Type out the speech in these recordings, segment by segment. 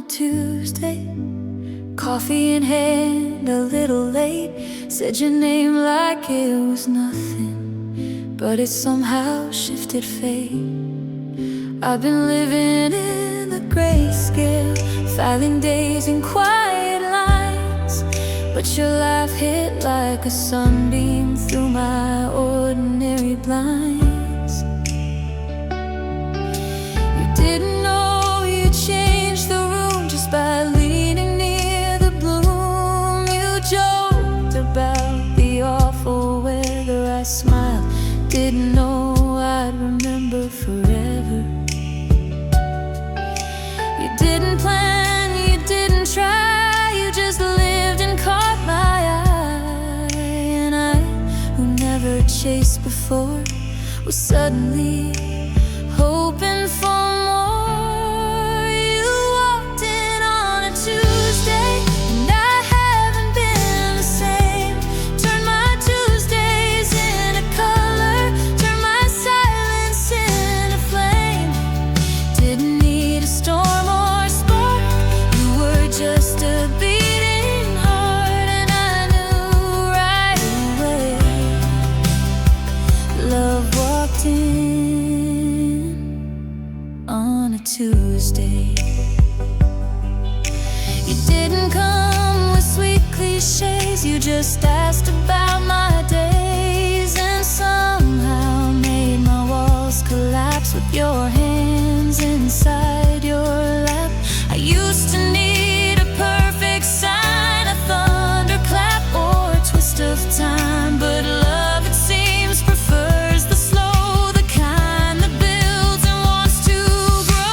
Tuesday, coffee in hand, a little late. Said your name like it was nothing, but it somehow shifted fate. I've been living in the grayscale, filing days in quiet lines, but your laugh hit like a sunbeam through my ordinary blinds. You didn't know you changed the room just by leaning near the bloom. You joked about the awful weather. I smiled, didn't know I'd remember forever. You didn't plan, you didn't try, you just lived and caught my eye. And I, who never chased before, was suddenly hoping for more. You walked in on a Tuesday, and I haven't been the same. Turned my Tuesdays into color, turned my silence into flame. Didn't need a storm or a spark, you were just a beating heart. And I knew right away, love walked in on a Tuesday. You didn't come with sweet cliches, you just asked about my days, and somehow made my walls collapse with your hands inside your lap. I used to need a perfect sign, a thunderclap or a twist of time, but love, it seems, prefers the slow, the kind that builds and wants to grow.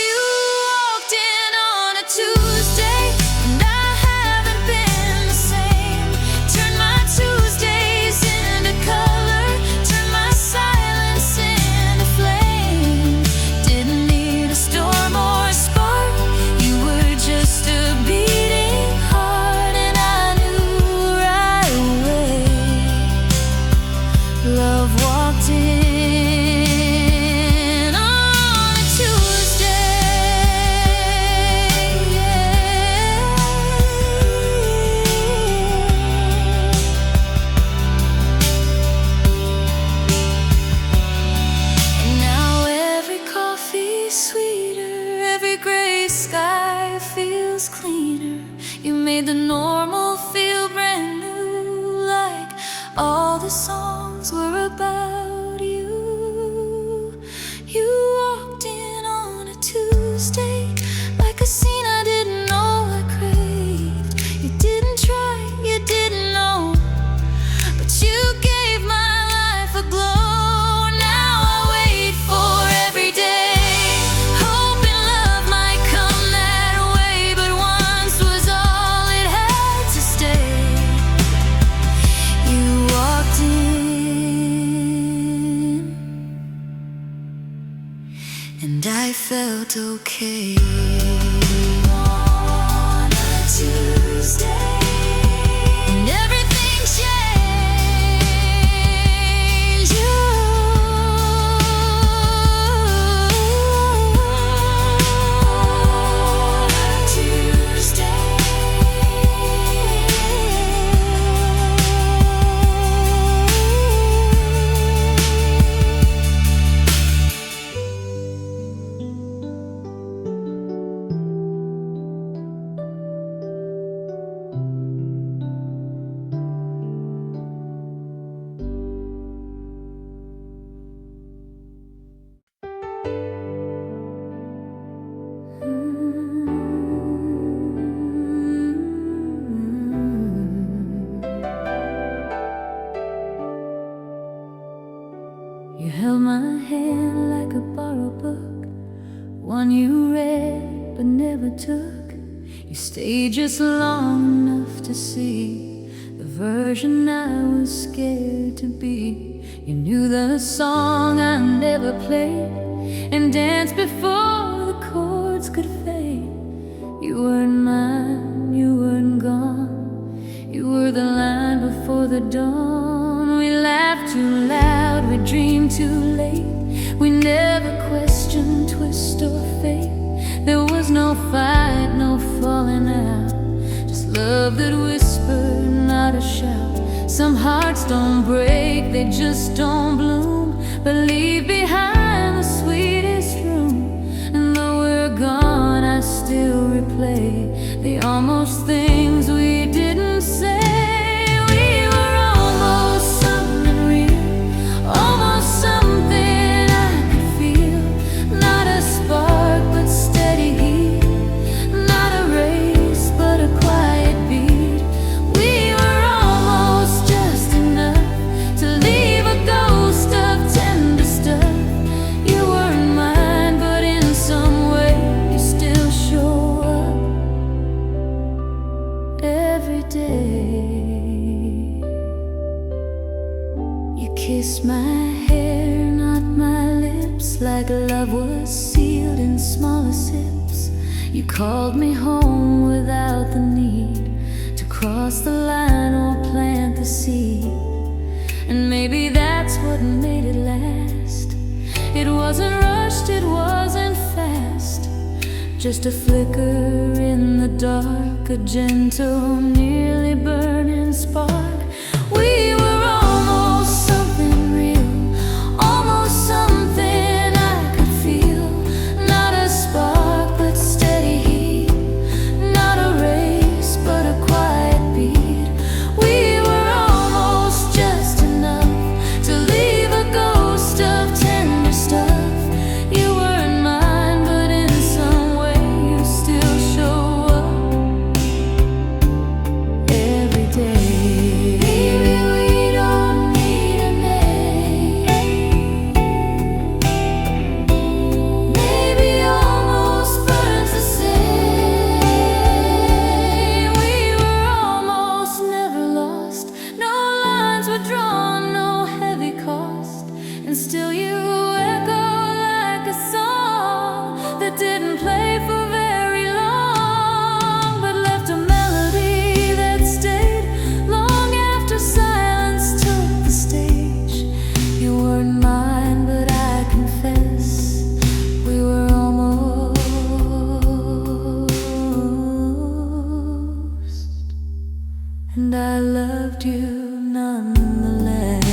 You walked in on a Tuesday, and I haven't been the same. Turned my Tuesdays into color, turned my silence into flame. Didn't need a storm or a spark, you were just a beating heart. And I knew right away, love walked in on a Tuesday. And now every coffee's sweeter, every gray sky feels cleaner. You made the normal feel brand new, like all the songs were about you. You walked in on a Tuesday, like a scene I didn't know I craved. You didn't try, you didn't know, but you gave my life a glow. Now I wait for every day, hoping love might come that way, but once was all it had to stay. You walked in, and I felt okay. On a Tuesday, and everything changed. You on a Tuesday. You held my hand like a borrowed book, one you read but never took. You stayed just long enough to see the version I was scared to be. You knew the song I never played and danced before the chords could fade. You weren't mine, you weren't gone, you were the line before the dawn. We laughed too loud, we dreamed too late, we never questioned twist or fate. There was Some hearts don't break, they just don't bloom, but leave behind the sweetest room. And though we're gone, I still replay the almost things we didn't say. We were almost something real, almost something I could feel. Not a spark, but steady heat. Not a race, but a quiet beat. We were almost just enough to leave a ghost of tender stuff. You weren't mine, but in some way you still show up every day. You kissed my hair, not my lips, like love was sealed in smaller sips. You called me home without the need to cross the line or plant the seed. And maybe that's what made it last. It wasn't rushed, it wasn't fast, just a flicker in the dark, a gentle, nearly burning spark. We were almost something real, almost something I could feel. Not a spark, but steady heat. Not a race, but a quiet beat. We were almost just enough to leave a ghost of tender stuff. You weren't mine, but in some way you still show up every day. Maybe we don't need a name. Maybe almost burns the same. We were almost never lost. No lines were drawn, no heavy cost. And still you echo like a song that didn't play for very long, but left a melody that stayed long after silence took the stage. You weren't mine, but I confess we were almost, and I loved you nonetheless.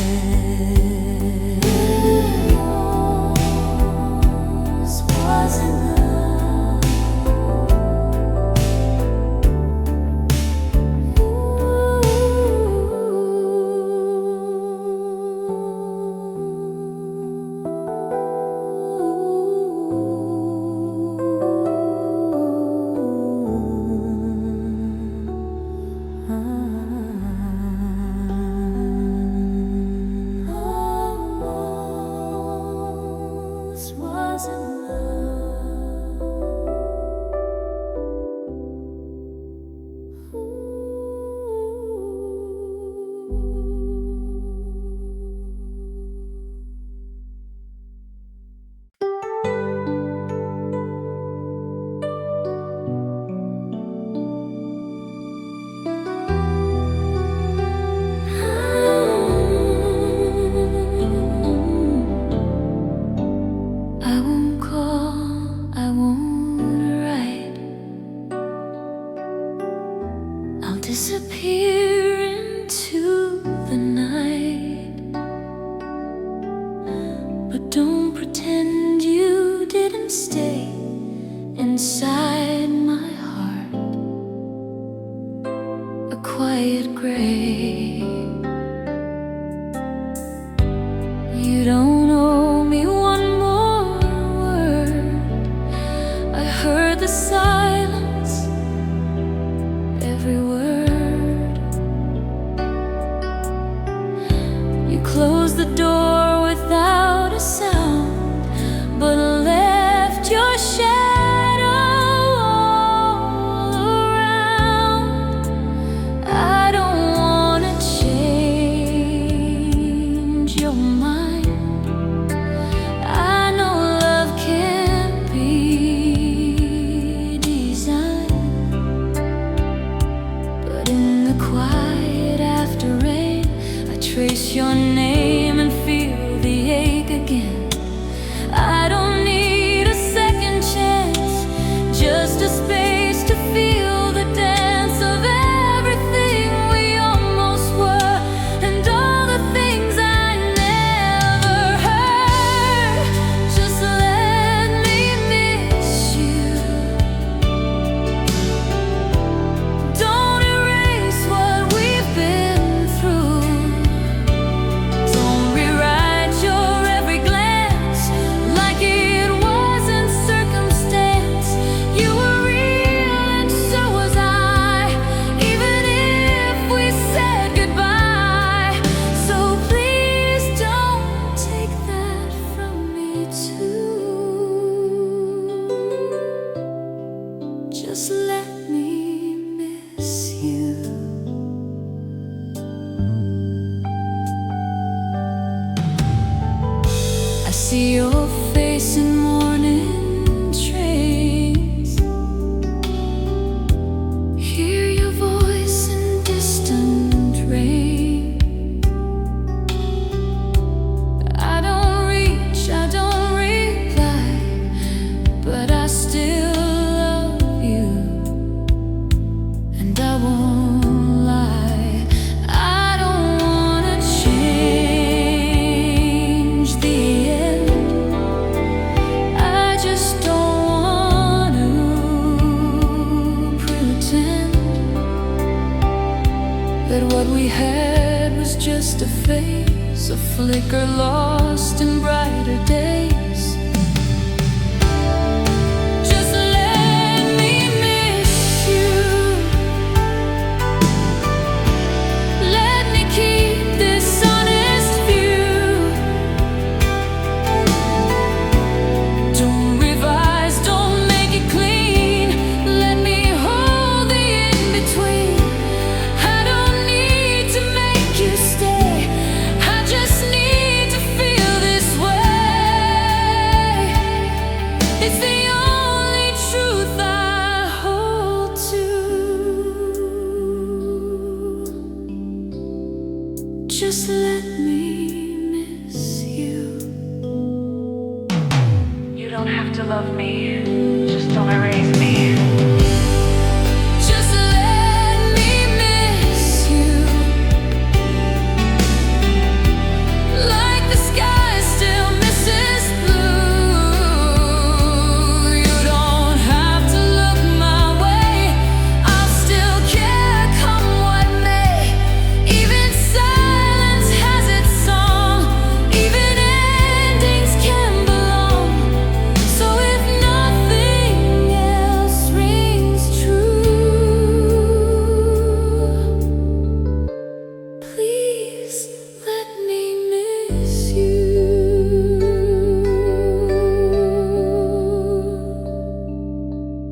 Wasn't love. Almost wasn't I won't call, I won't write. I'll disappear into the night. But don't pretend you didn't stay inside my heart, a quiet grave. You don't owe me one more word. I heard the silence, every word. You closed the door without a sound, but left your shadow all around. I don't wanna change your mind. I know love can't be designed, but in the quiet after rain, I trace your name and feel the ache again. I don't need a second chance, just a space to feel the dance of everything we almost were. Just let me miss you. I see your face in morning trains, hear your voice in distant rain. I don't reach, I don't reply, but I still love you, and I won't lie. I don't wanna change the end, I just don't wanna pretend that what we had was just a phase, a flicker lost in brighter days. Just let me miss you. Let me keep this honest view. Don't revise, don't make it clean. Let me hold the in-between. I don't need to make you stay, I just need to feel this way. It's the only truth I hold to. Just let me miss you. You don't have to love me, just don't erase me. Just let me miss you. Like the sky still misses blue. You don't have to look my way, I'll still care come what may. Even silence has its song, even endings can belong. So if nothing else rings true, please let me miss you.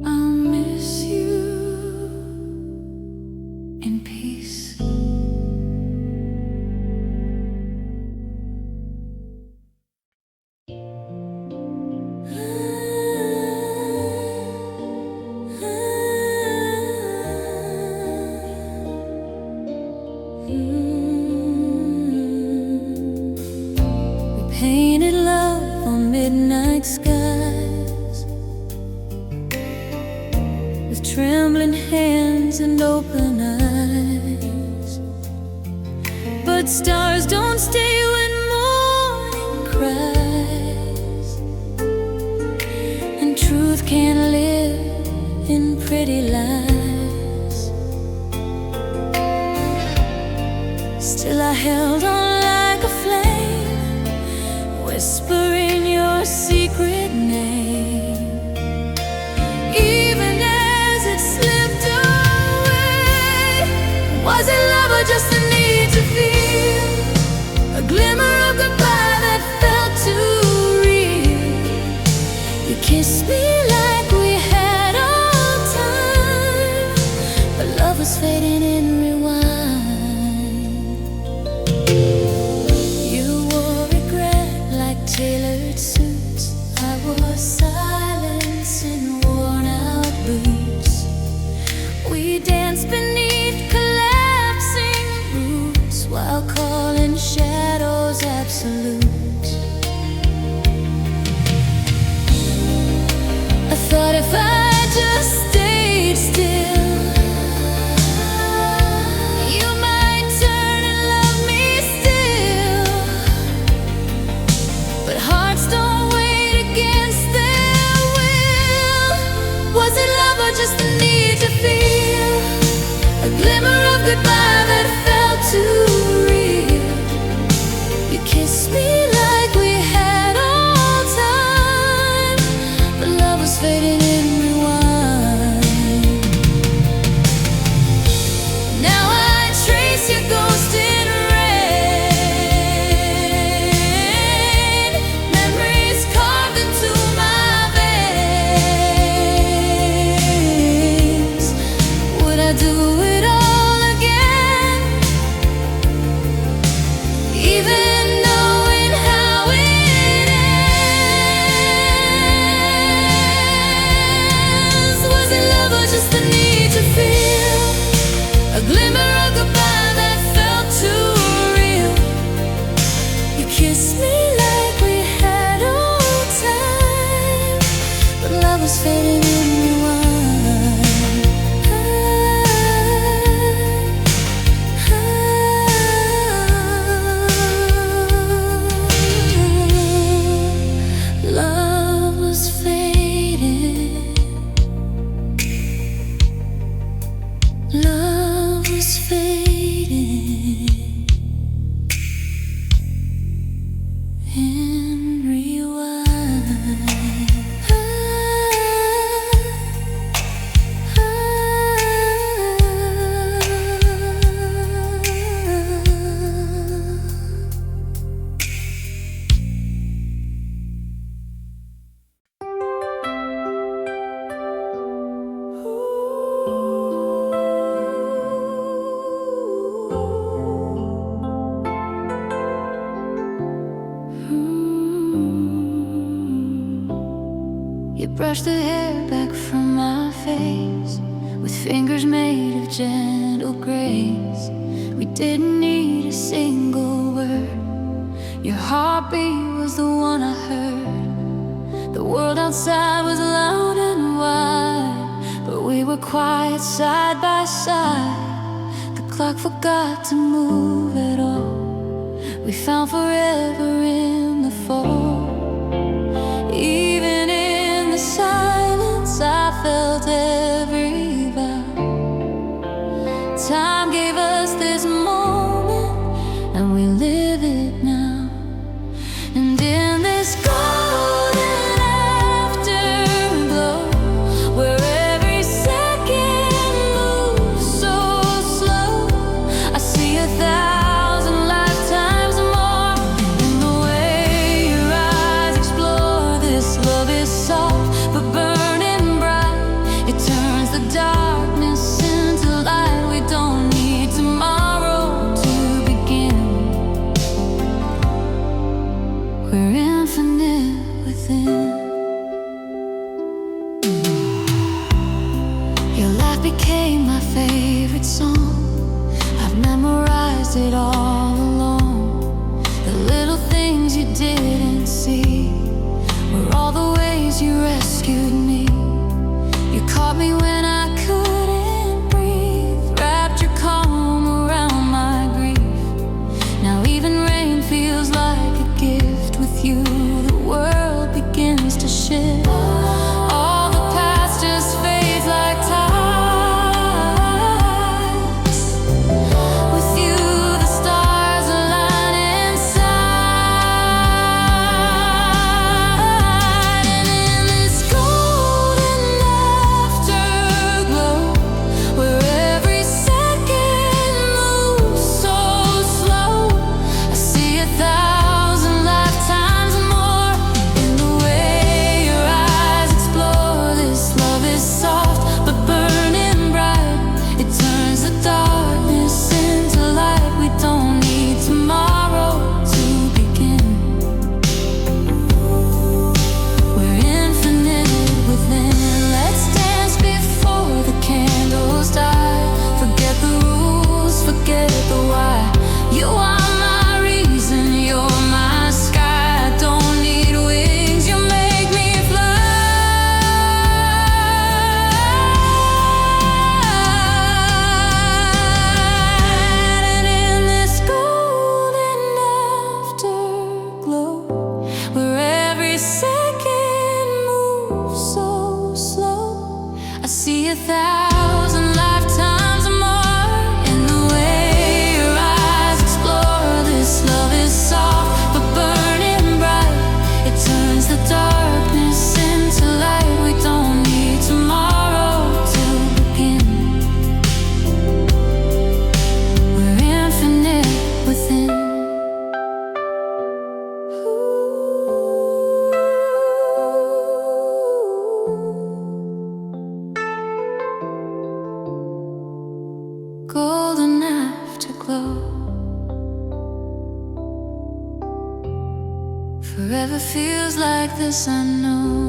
I'll miss you in peace. We painted love on midnight skies, with trembling hands and open eyes. But stars don't stay when morning cries, and truth can't live in pretty lies. Still I held on like a flame, whispering your secret name. Even as it slipped away, was it love or just the need to feel a glimmer of goodbye that felt too real? You kissed me like we had all time, but love was fading in rewind. You wore regret like tailored suits, I wore silence in worn out boots. We danced beneath collapsing roofs while calling shadows absolute. I thought if I just stayed still, you might turn and love me still. But hearts don't wait against their will. Was it love or just the need to feel a glimmer of goodbye that felt too real? You kissed me like we had all time, but love was fading in rewind. Now I trace your ghost in rain, memories carved into my veins. brushed the hair back from my face with fingers made of gentle grace. We didn't need a single word. Your heartbeat was the one I heard. The world outside was loud and wide, but we were quiet side by side. The clock forgot to move at all. We found forever in the fall. Even in the silence, I felt every vow. Time gave us this moment, and we live it now. And in this golden afterglow, where every second moves so slow, I see 1,000 lifetimes more in the way your eyes explore. This love is soft but burning bright. It turns the darkness into light. We don't need tomorrow to begin. We're infinite within. Your laugh became my favorite song. I've memorized it all along. The little things you didn't see were all the ways you rescued me. You caught me when I couldn't breathe, wrapped your calm around my grief. Now even rain feels like a gift with you. The world begins to shift. All the past just fades like tides. With you, the stars align inside. And in this golden afterglow, where every second moves so slow, I see 1,000 lifetimes more in the way your eyes explore. This love is soft but burning bright. It turns the darkness into light. We don't need tomorrow to begin. We're infinite within. Let's dance before the candles die. Forget the rules, forget the why. You are my reason, you're my sky. I don't need wings, you make me fly. And in this golden afterglow, where every second moves so slow, I see 1,000 lifetimes more in the way your eyes explore. This love is soft but burning bright. It turns the darkness into light. We don't need tomorrow to begin. We're infinite within. Golden afterglow. Forever feels like this, I know.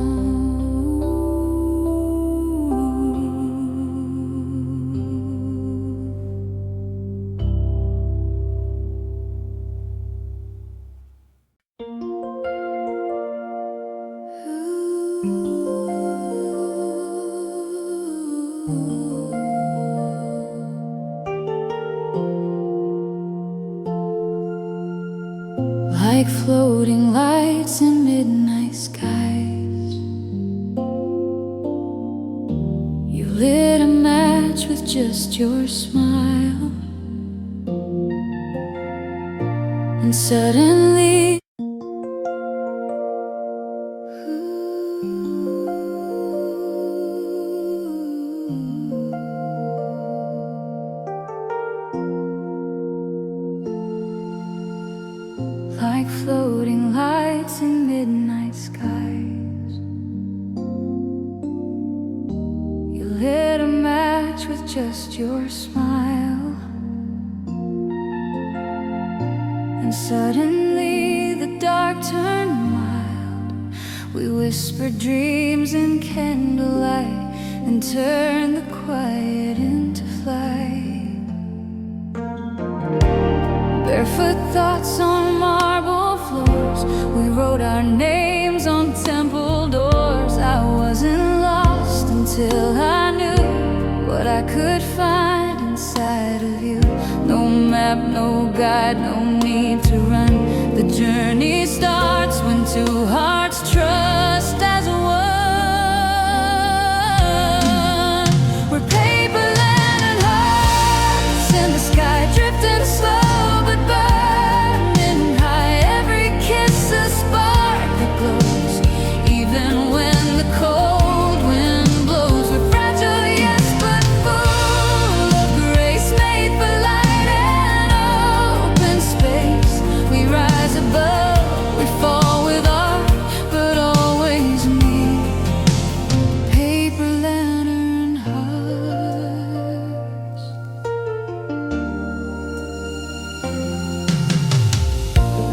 Like floating lights in midnight skies, you lit a match with just your smile, and suddenly like floating lights in midnight skies, you lit a match with just your smile, and suddenly the dark turned wild. We We whispered dreams in candlelight and turned the quiet into flight. Barefoot thoughts on marble floors, we wrote our names on temple doors. I wasn't lost until I knew what I could find inside of you. No map, no guide, no need to run. The journey starts when two hearts trust as one. We're paper, land, and hearts in the sky, drifting slow but burning high. Every kiss a spark that glows, even when the cold wind blows. We're fragile, yes, but full of grace, made for light and open space. We rise above, we fall with art, but always meet. Paper lantern hearts.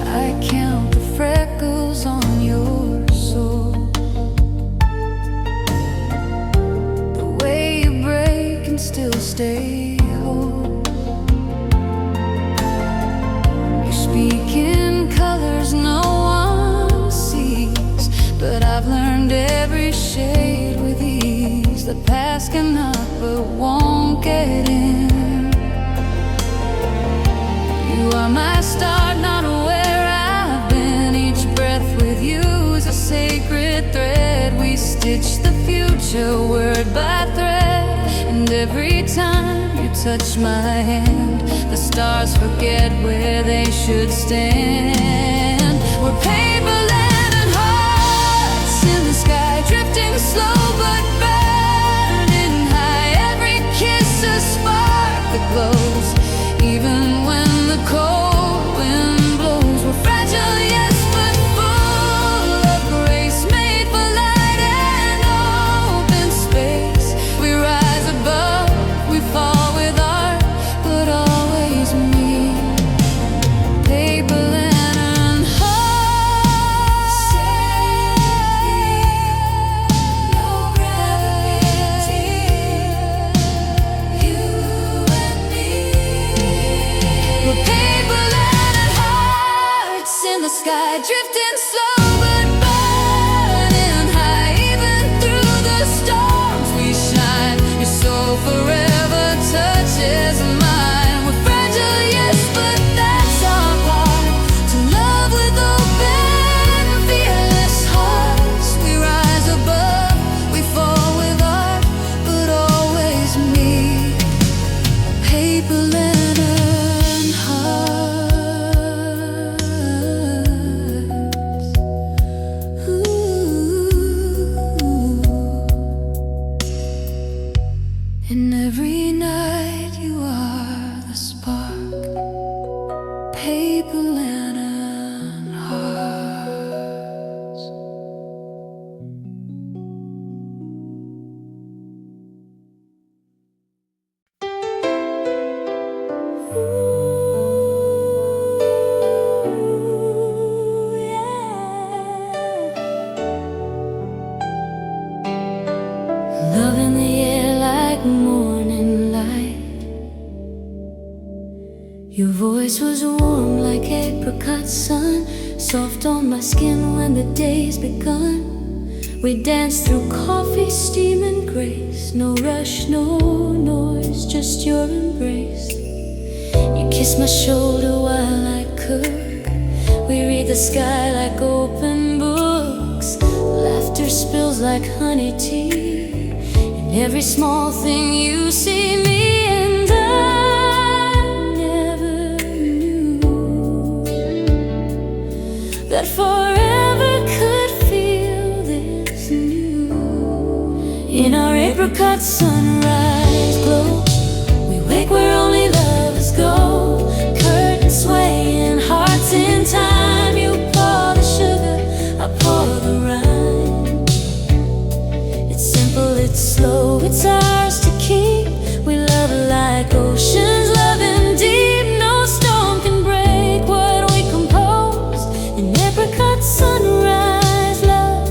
I count the freckles on your soul, the way you break and still stay whole. You speak in colors no one sees, but I've learned every shade with ease. The past can knock but won't get in. You are my start, not where I've been. Each breath with you is a sacred thread. We stitch the future word by thread, and every time you touch my hand, the stars forget where they should stand. We're paper, land, and hearts in the sky, drifting slow but burning high. Every kiss a spark that glows, even when the cold wind blows. We're fragile, yes, but full of grace, made for light and open space. We rise above, we fall with art, but always meet. Paper lantern hearts. No gravity, you and me. We're paper lantern hearts in the sky, drifting slow but burning high. Even through the storms we shine. Your soul forever touches mine. We're fragile, yes, but that's our part. To love with open, fearless hearts. We rise above, we fall with art, but always meet. Paper lantern hearts. Ooh. And every night you are the spark. Paper lantern hearts. Ooh, yeah. Love in the air like morning light. Your voice was warm like apricot sun, soft on my skin when the day's begun. We danced through coffee, steam, and grace. No rush, no noise, just your embrace. You kissed my shoulder while I cook. We read the sky like open books. Laughter spills like honey tea. In every small thing you see me, and I never knew that forever could feel this new. In our apricot sunrise glow, we wake where only lovers go. Curtains swaying, hearts in time. You pour the sugar, I pour the rhyme. It's simple, it's slow, it's ours to keep. We love like oceans, loving deep. No storm can break what we compose. An apricot sunrise love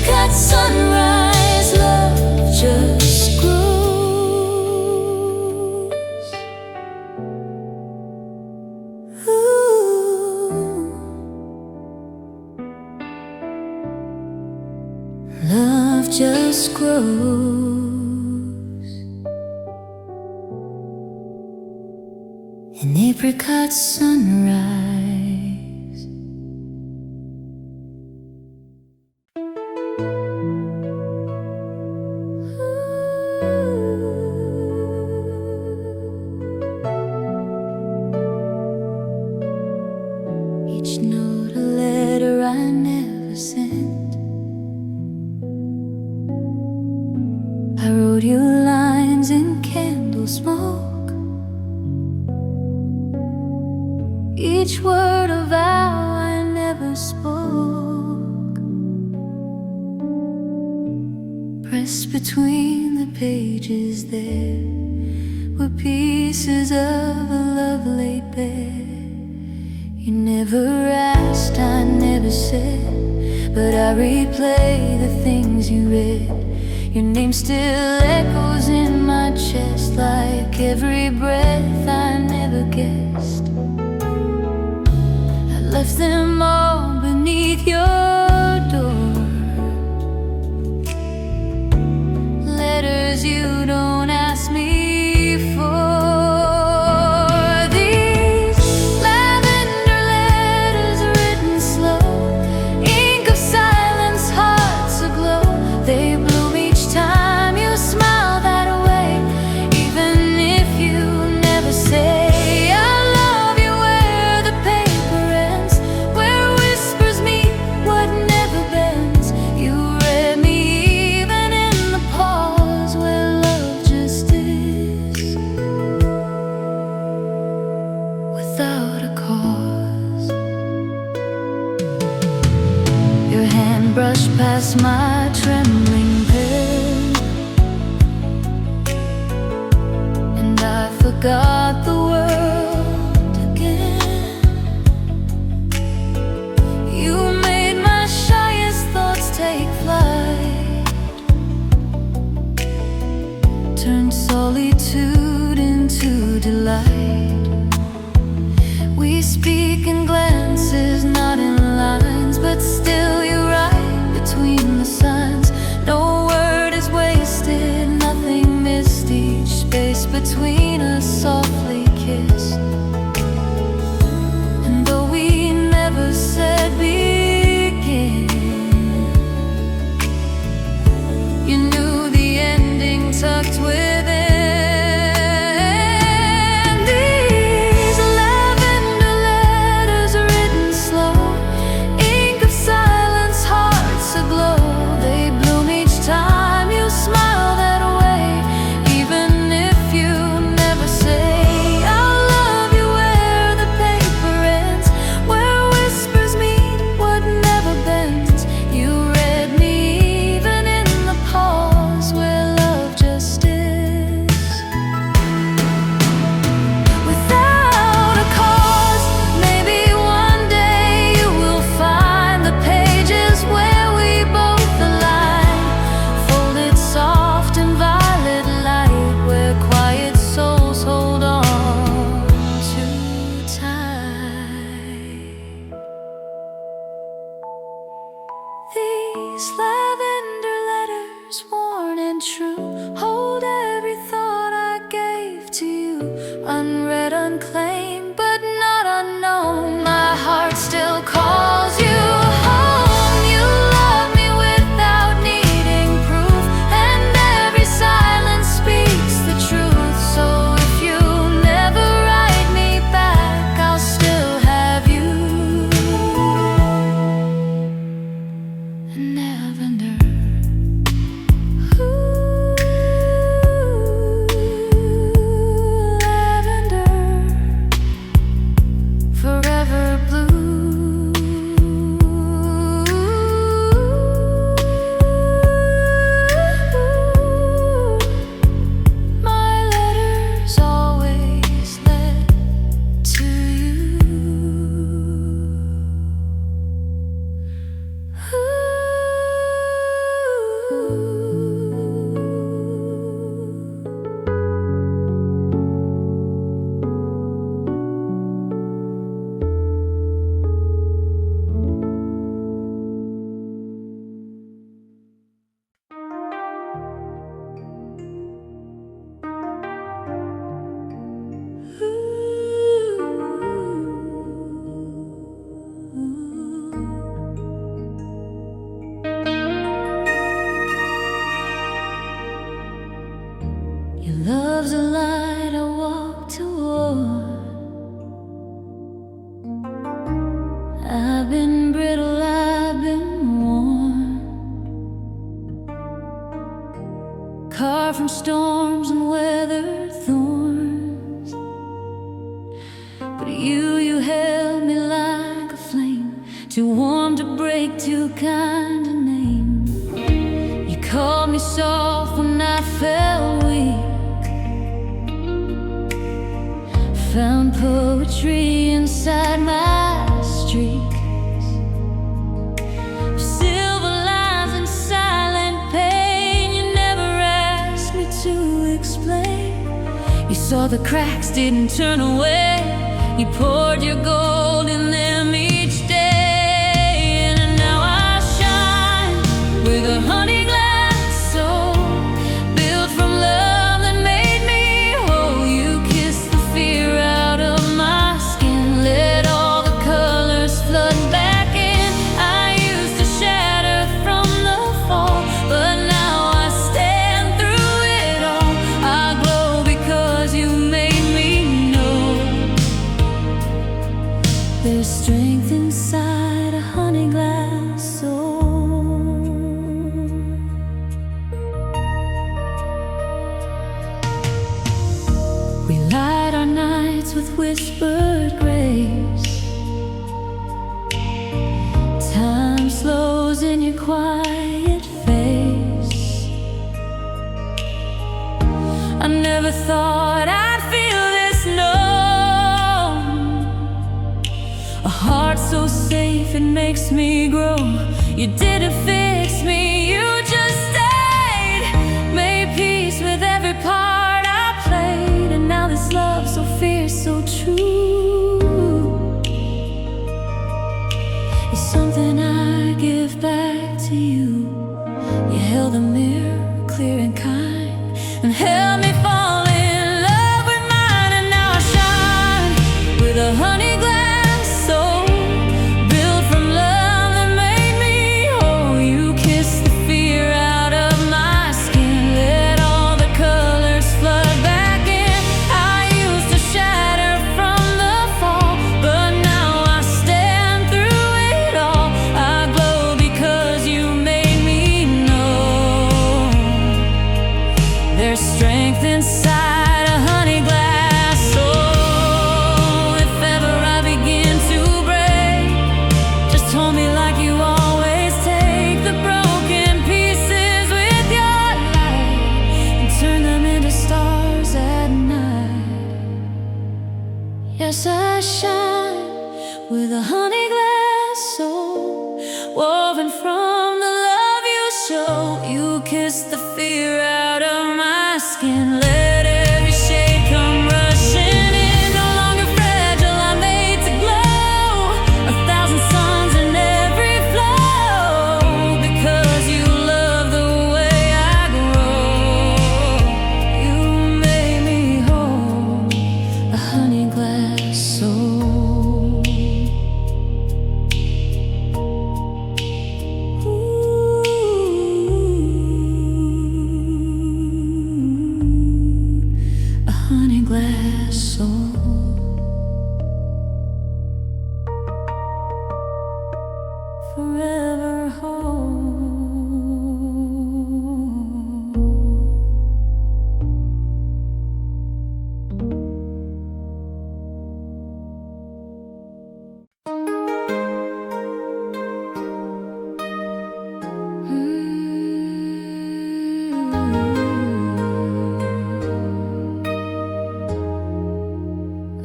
apricot sunrise, love just grows. Ooh. Love just grows. An apricot sunrise. Each note a letter I never sent. I wrote you lines in candle smoke. Each word a vow I never spoke. Pressed between the pages there were pieces of a love laid bare. You never asked, I never said, but I replay the things you read. Your name still echoes in my chest like every breath I never guessed. I left them all beneath your door. Letters you don't ask me for. Brushed past my trembling pen, and I forgot the world again. You made my shyest thoughts take flight, turned solitude into delight. We speak in glances, not in lines, but still you write between the signs. No word is wasted, nothing missed. Each space between us softly kissed. And though we never said begin, you knew the ending tucked within. These lavender letters, worn and true, hold every thought I gave to you. Unread, unclaimed, but not unknown. My heart still calls you home. You love me without needing proof, and every silence speaks the truth. So if you never write me back, I'll still have you. Lavender. Ooh. from storms and weathered thorns. But you held me like a flame, too warm to break, too kind to name. You called me soft when I felt weak, found poetry inside my streaks. Silver lines and silent pain, you never asked me to explain. You saw the cracks, didn't turn away. You poured your gold in them each day. And now I shine with a honeyglass soul, built from love that made me whole. You kissed the fear out of my skin, let all the colors flood back in. I used to shatter from the fall, but now I stand through it all. I glow because you made me know there's strength inside a honeyglass soul. We light our nights with whispered grace. Time slows in your quiet face. I never thought I'd feel this numb, a heart so safe it makes me grow. You didn't fix me, you just stayed, made peace with every part I played. And now this love so fierce, so true, is something I give back to you. You held a mirror clear and kind, and held me fall in love with mine. And now I shine with a honeyglass soul, built from love that made me whole. You kissed the fear out of my skin, let all the colors flood back in. I used to shatter from the fall, but now I stand through it all. I glow because you made me know there's strength inside a honeyglass soul. If ever I begin to break, just hold me like you always take the broken pieces with your light and turn them into stars at night. Yes, I shine with a honeyglass soul, woven from the love you show. You kissed the fear out of my skin, let every shade come rushing in. No longer fragile, I'm made to glow, a thousand suns in every flow, because you love the way I grow. You made me whole, a honeyglass soul. Ooh, a honeyglass soul. Forever whole.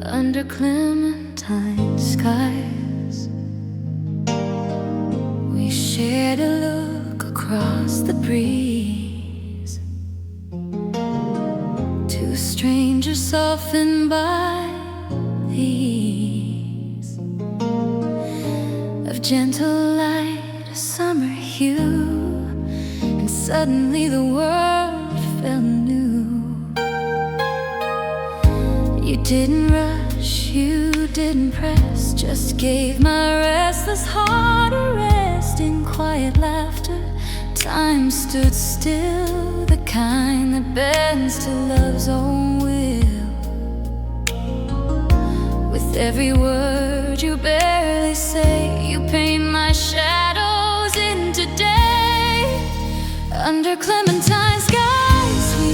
Under Clementine skies, we shared a look across the breeze. Two strangers softened by the ease of gentle light, a summer hue, and suddenly the world felt new. You didn't rush, you didn't press, just gave my restless heart a rest. In quiet laughter, time stood still, the kind that bends to love's own will. With every word you barely say, you paint my shadows into day. Under Clementine skies, we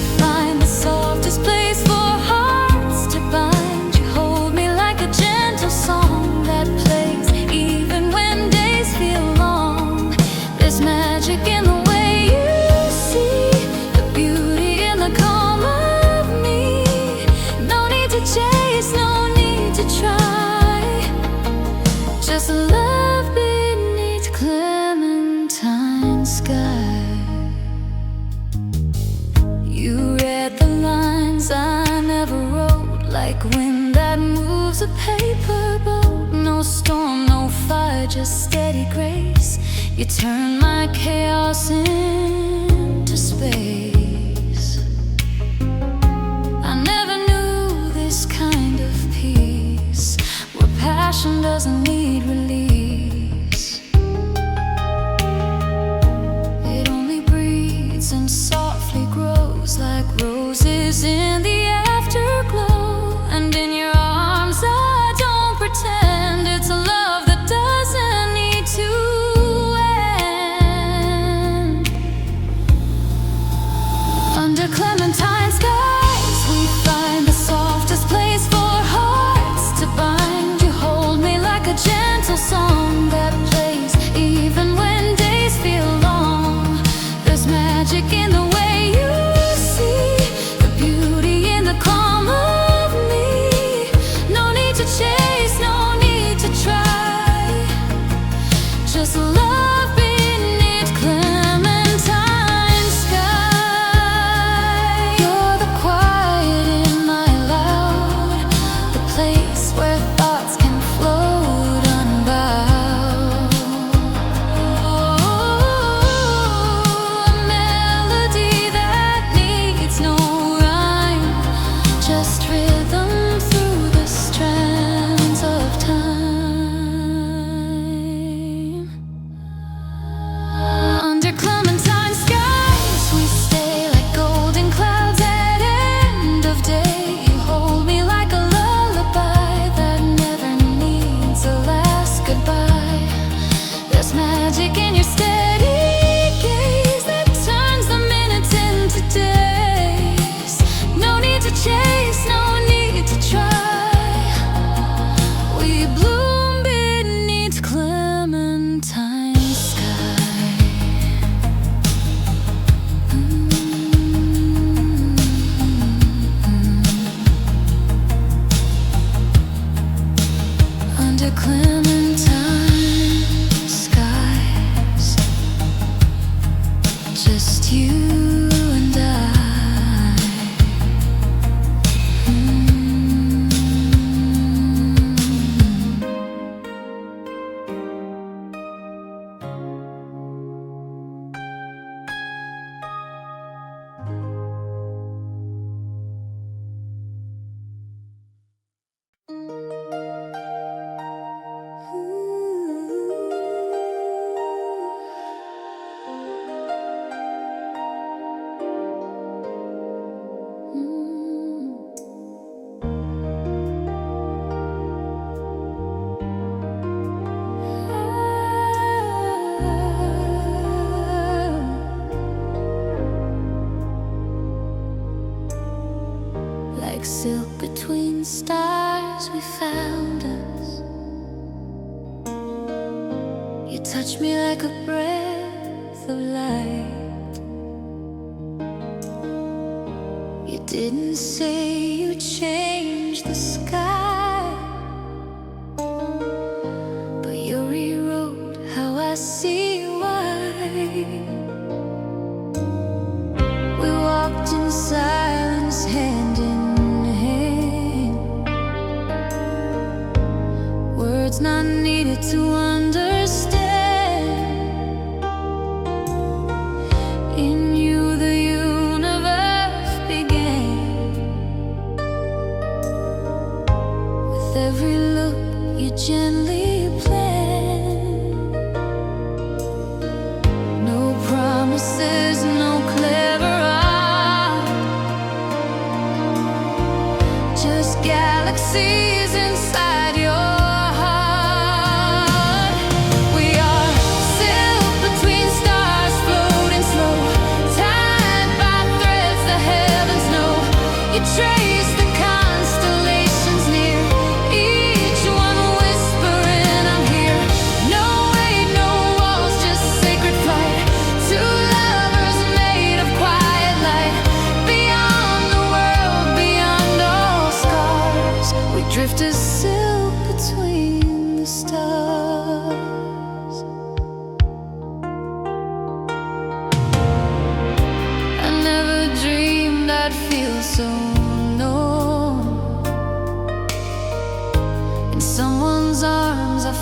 magic in the way you see the beauty in the calm of me. No need to chase, no need to try. Just love beneath Clementine sky. You read the lines I never wrote, like wind that moves a paper boat. No storm, no fire, just steady grace. You turn my chaos into space. I never knew this kind of peace, where passion doesn't need release. It only breathes and softly grows like roses in the afterglow. And in your arms I don't pretend, it's a love that doesn't need to end. Under Clementine skies we find the softest place for hearts to bind. You hold me like a gentle song that plays even when days feel long. There's magic in the way you see the beauty in the calm of me. No need to chase, no need to try. Just love beneath Clementine sky. You're the quiet in my loud, the place where thoughts can float unbowed. A melody that needs no rhyme, just rhythm through the strands of time. Under Clementine skies we stay like golden clouds at end of day. You hold me like a lullaby that never needs a last goodbye. There's magic in your steady gaze that turns the minutes into days. No need to chase, no need to try. We bloom beneath Clementine sky. Under Clementine skies, just you and I. Like silk between stars we found us. You touch me like a breath of light. You didn't say you'd change the sky, but you rewrote how I see white. We walked in silence, hand in hand, words not needed to understand. In you the universe began. With every look you gently planned. No promises, no clever art, just galaxies inside your heart. We are silk between stars, floating slow,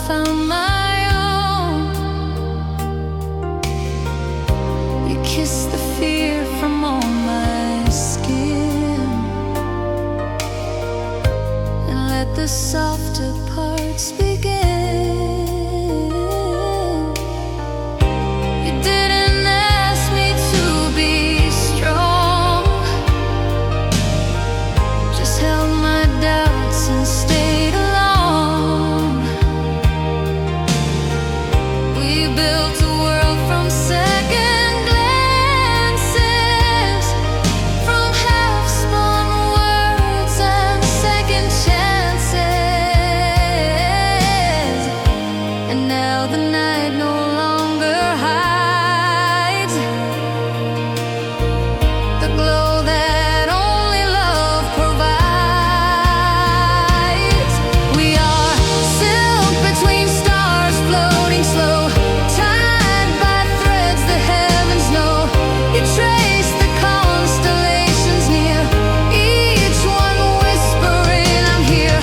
found my own. You kissed the fear from on my skin and let the softer parts begin. You didn't ask me to be strong, just held my doubts and stayed along. We built a world from second glances, from half-spun words and second chances. And now the night no longer hides the glow that only love provides. We are silk between stars, floating slow, tied by threads the heavens know. You trace the constellations near, each one whispering, I'm here.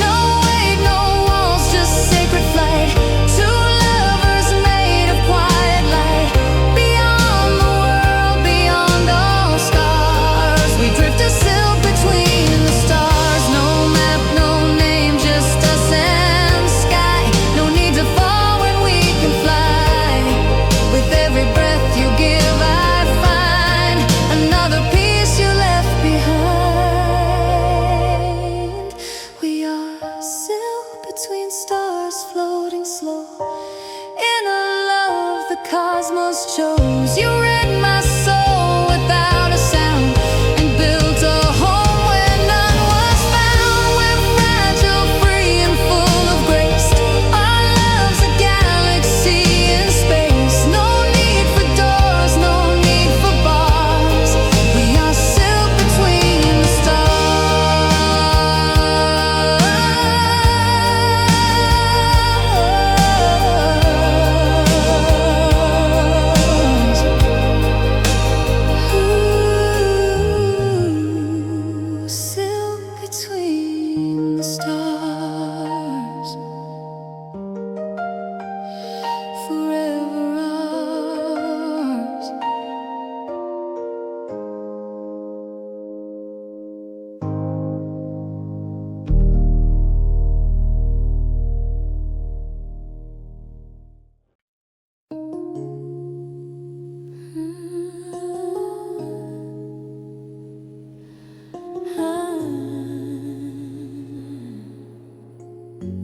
No weight, no walls, just sacred flight. Two lovers made of quiet light. Beyond the world, beyond all stars, we drift a silk between the stars. No map, no name, just us and sky. No need to fall when we can fly. With every breath you give, I find another piece you left behind. We are silk between stars, floating slow in a love the cosmos chose. You read my soul without a sound and built a home where none was found. We're fragile, free and full of grace. Our love's a galaxy in space. No need for doors, no need for bars. We are silk between the stars. Ooh, silk between the stars, forever ours.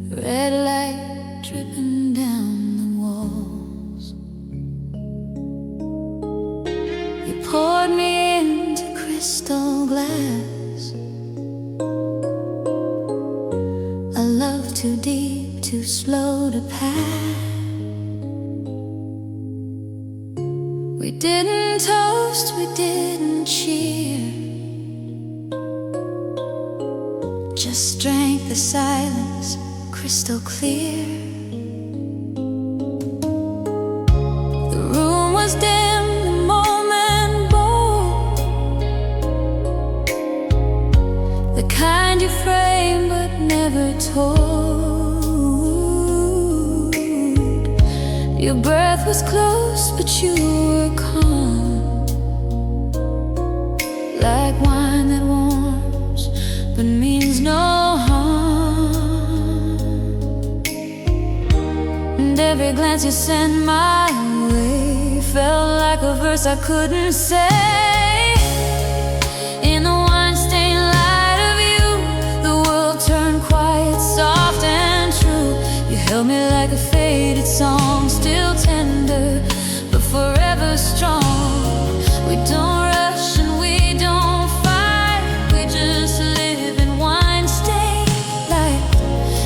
Red light dripping down the walls. You poured me into crystal glass. A love too deep, too slow to pass. We didn't toast, we didn't cheer, just drank the silence crystal clear. The room was dim, the moment bold, the kind you frame but never told. Your breath was close, but you were calm, like wine that warms but means no harm. And every glance you sent my way felt like a verse I couldn't say. In the wine-stained light of you, the world turned quiet, soft and true. You held me like a faded song, still tender, but forever strong. We don't rush and we don't fight, we just live in wine-stained light.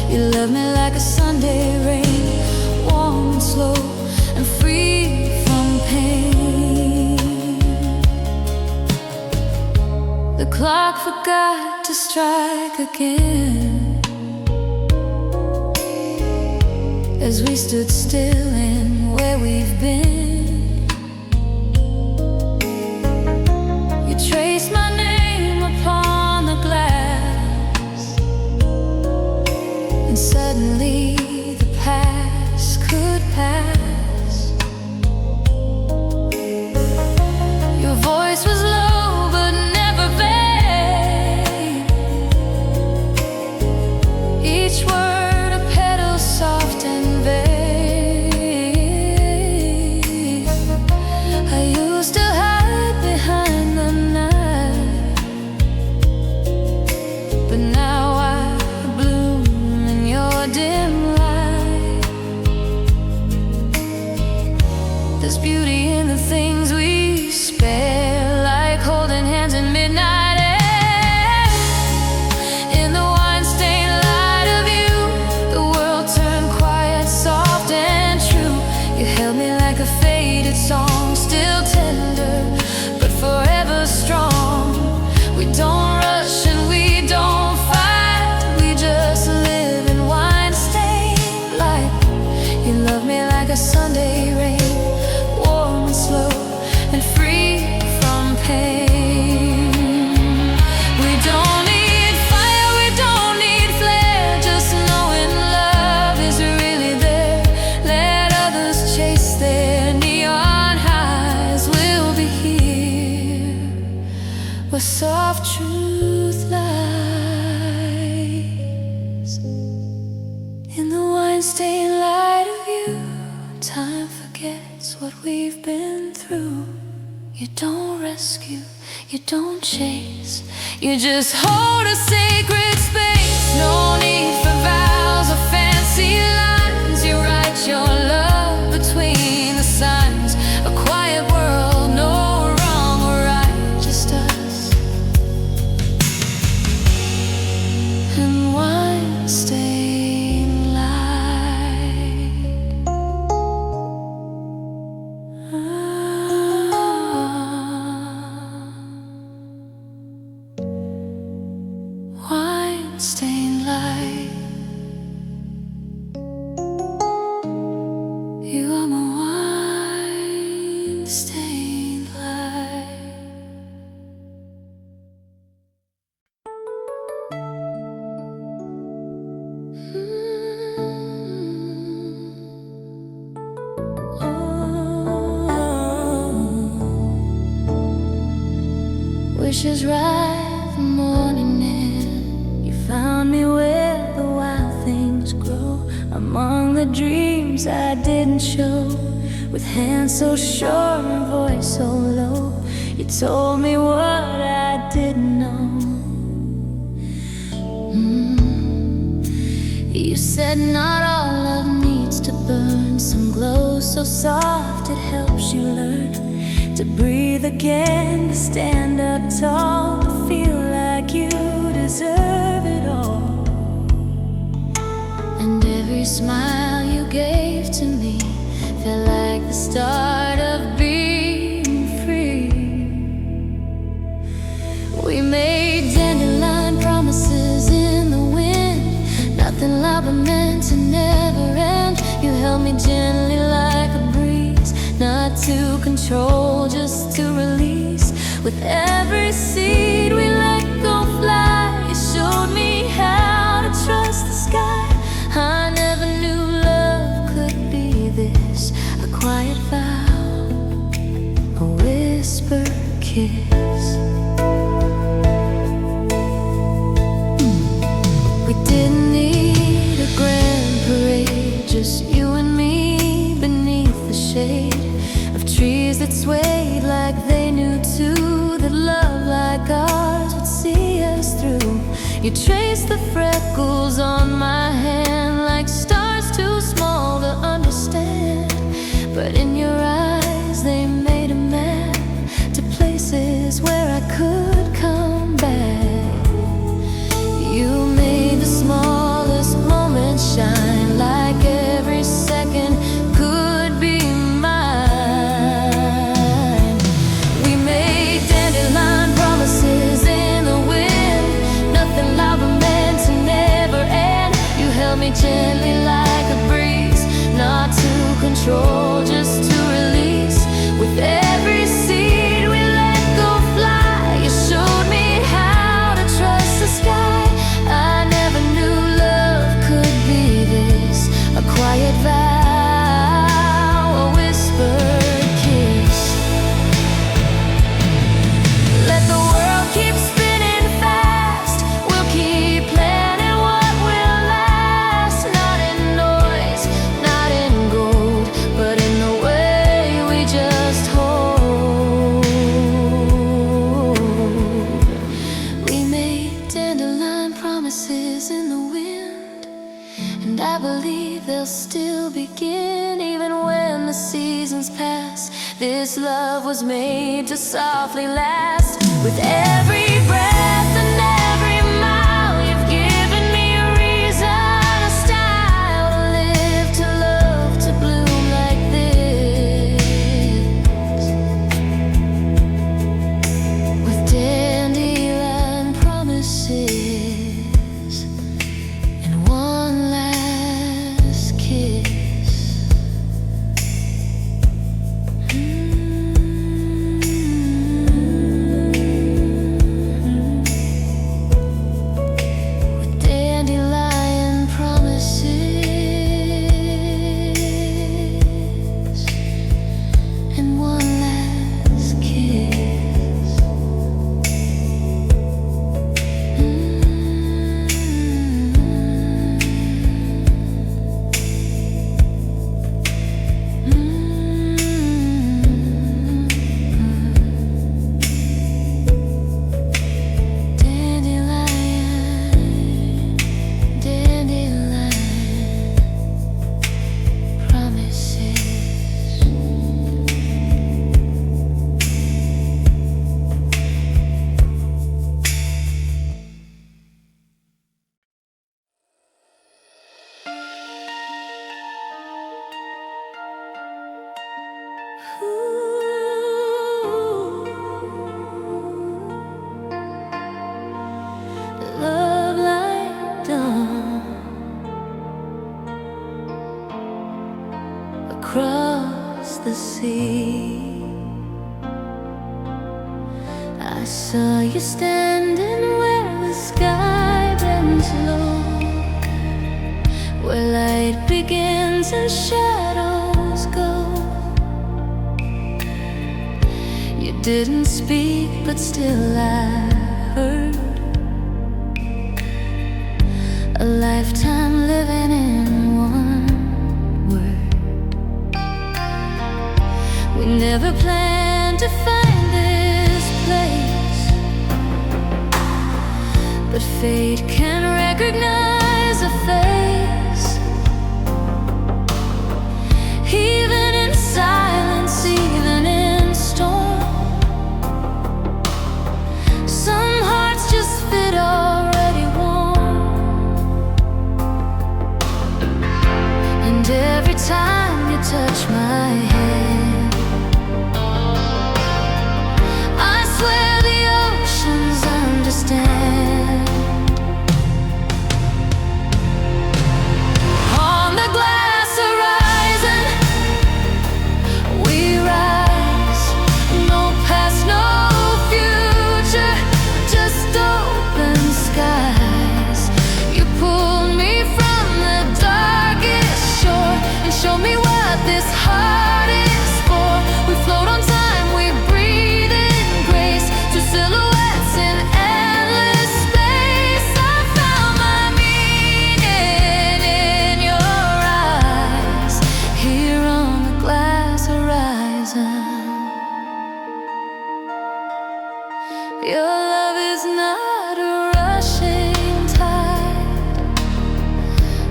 You love me like a Sunday rain, warm and slow and free from pain. The clock forgot to strike again as we stood still in where we've been. You traced my name upon the glass, and suddenly the past through. You don't rescue, you don't chase, you just hold a sacred space. No need for vows or fancy lines. You write your love between the signs. A quiet world, no wrong or right, just us and wine stained light. Wine stained light. You are my wine stained light. Wishes right the morning in. You found me where the wild things grow, among the dreams I didn't show. With hands so sure and voice so low, you told me what I didn't know. You said not all love needs to burn. Some glow so soft it helps you learn to breathe again, to stand up tall, to feel like you deserve it all. And every smile you gave to me felt like the start of being free. We made dandelion promises in the wind, nothing loud but meant to never end. You held me gently like a breeze, not to control, just to release. With every seed we let go fly, you showed me how to trust the sky. I never knew love could be this, a quiet vow, a whispered kiss. We didn't need a grand parade, just you and me beneath the shade of trees that swayed like they knew too, that love like ours would see us through. You traced the freckles on my hand like stars too small to understand, but in your eyes they made a map to places where I could come back. You made the smallest moments shine like every second could be mine. We made dandelion promises in the wind, nothing loud but meant to never end. You held me gently like a breeze, not to control, just to release. With every seed we let go fly, you showed me how to trust the sky. I never knew love could be this, a quiet vow, a whispered kiss. Let the world keep spinning fast, we'll keep planning what will last. Not in noise, not in gold, but in the way we just hold. We made dandelion promises in the wind, and I believe they'll still begin even when the seasons pass. This love was made to softly last. With every breath and every mile, you've given me a reason, a style to live, to love, to bloom like this. With dandelion promises and one last kiss. see. I saw you standing where the sky bends low, where light begins and shadows go. You didn't speak, but still I heard a lifetime living in one word. We never planned to find this place, but fate can recognize a face. Even in silence, even in storm, some hearts just fit already warm. And every time you touch my hand, I swear the oceans understand. On the glass horizon, we rise. No past, no future, just open skies. You pulled me from the darkest shore and showed me what this heart is for. We float on time, we breathe in grace, two silhouettes in endless space. I found my meaning in your eyes, here on the glass horizon. Your love is not a rushing tide.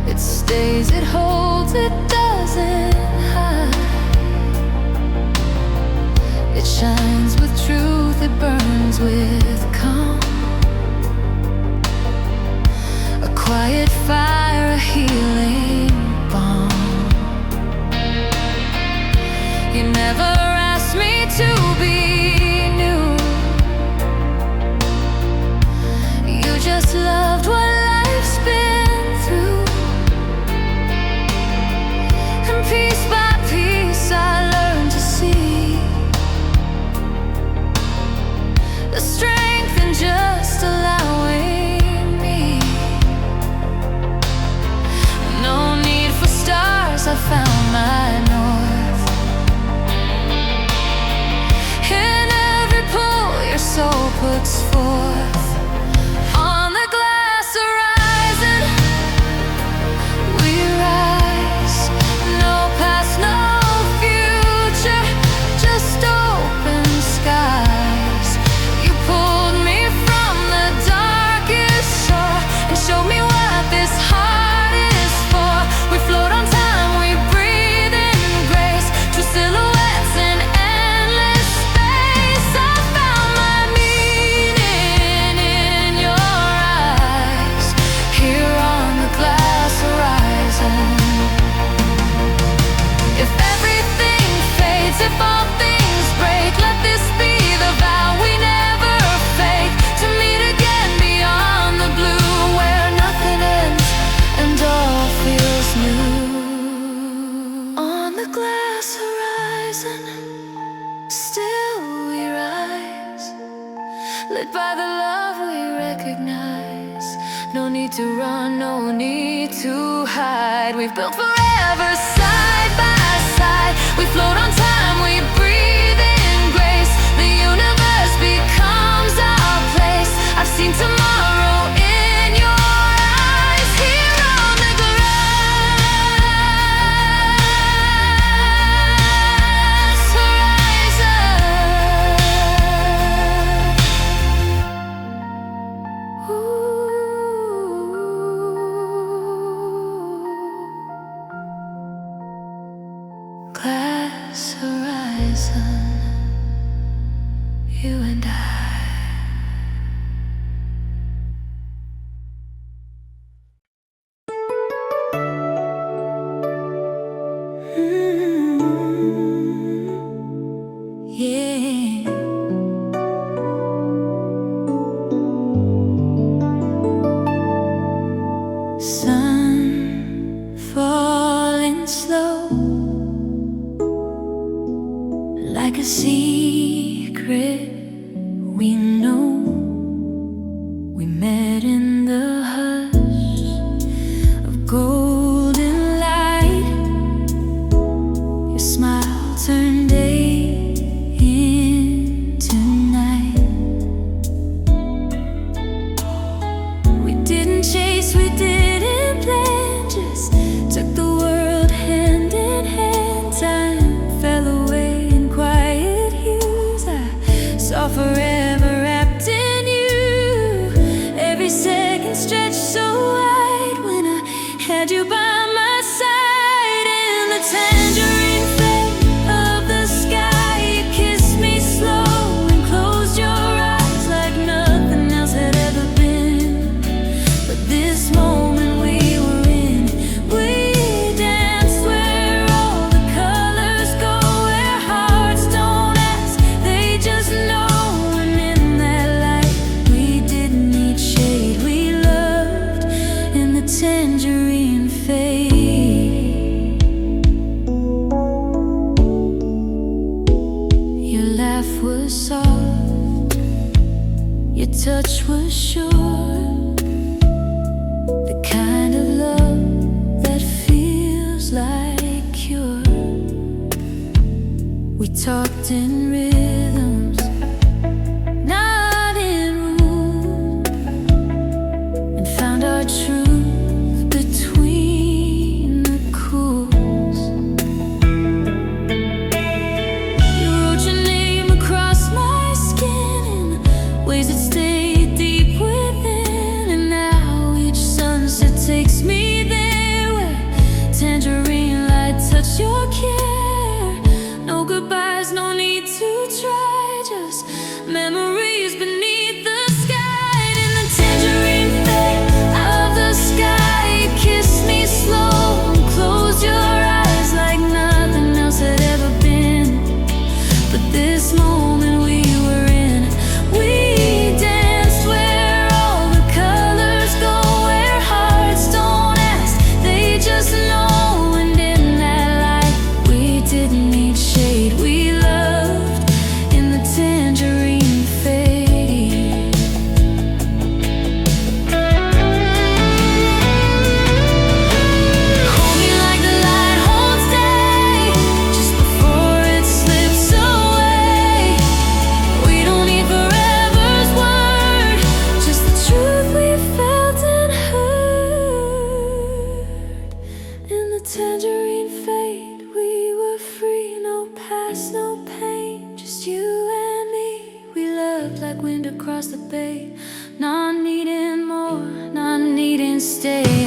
It stays, it holds, it doesn't hide. It shines with truth, it burns with calm. A quiet fire, a healing balm. You never asked me to be new. You just loved what life's been through. And piece by piece I learned to see the strength in just allowing me. No need for stars, I found my north. In every pull your soul puts forth. On the glass horizon, we rise. No past, no future, just open skies. You pulled me from the darkest shore and showed me what this heart is for. We float on time, we breathe in grace, two silhouettes in endless space. I found my meaning in your eyes, here on the glass horizon. If everything fades, if all things break, let this be the vow we never fake, to meet again beyond the blue, where nothing ends and all feels new. On the glass horizon, still we rise, lit by the love we recognize. No need to run, no need to hide. We've built forever side by side. We float on time, we breathe in grace. The universe becomes our place. I've seen tomorrow in your eyes, here on the glass horizon. Glass horizon, you and I. Yeah. Sun falling slow, secret we know. We met in the hush of golden light. Your smile turned day into night. We didn't chase, we didn't plan, just took the world hand in hand. Time fell away in quiet hues. I saw forever wrapped in you. Every second stretched so wide when I had you by my side. In the tangerine fade of the sky, you kissed me slow and closed your eyes like nothing else had ever been. But this moment we were in, we danced where all the colors go, where hearts don't ask, they just know. And in that light, we didn't need shade, we loved in the tangerine fade. Your laugh was soft, your touch was sure, the kind of love that feels like cure. We talked in rhythms, not in rules, and found our truth between the cools. You wrote your name across my skin in ways that stayed deep within. And now each sunset takes me there, where tangerine light touch your care. No goodbyes, no need to try, just memories beneath the sky. In the tangerine fade of the sky, you kissed me slow and closed your eyes like nothing else had ever been. But this moment we were in, we danced where all the colors go, where hearts don't ask, they just know. And in that light, we didn't need shade, we loved in the tangerine fade. Hold me like the light holds day, just before it slips away. We don't need forever's word, just the truth we felt and heard. In the tangerine fade, we were free, no past, no pain, just you and me. We loved like wind across the bay, not needing more, not needing stay.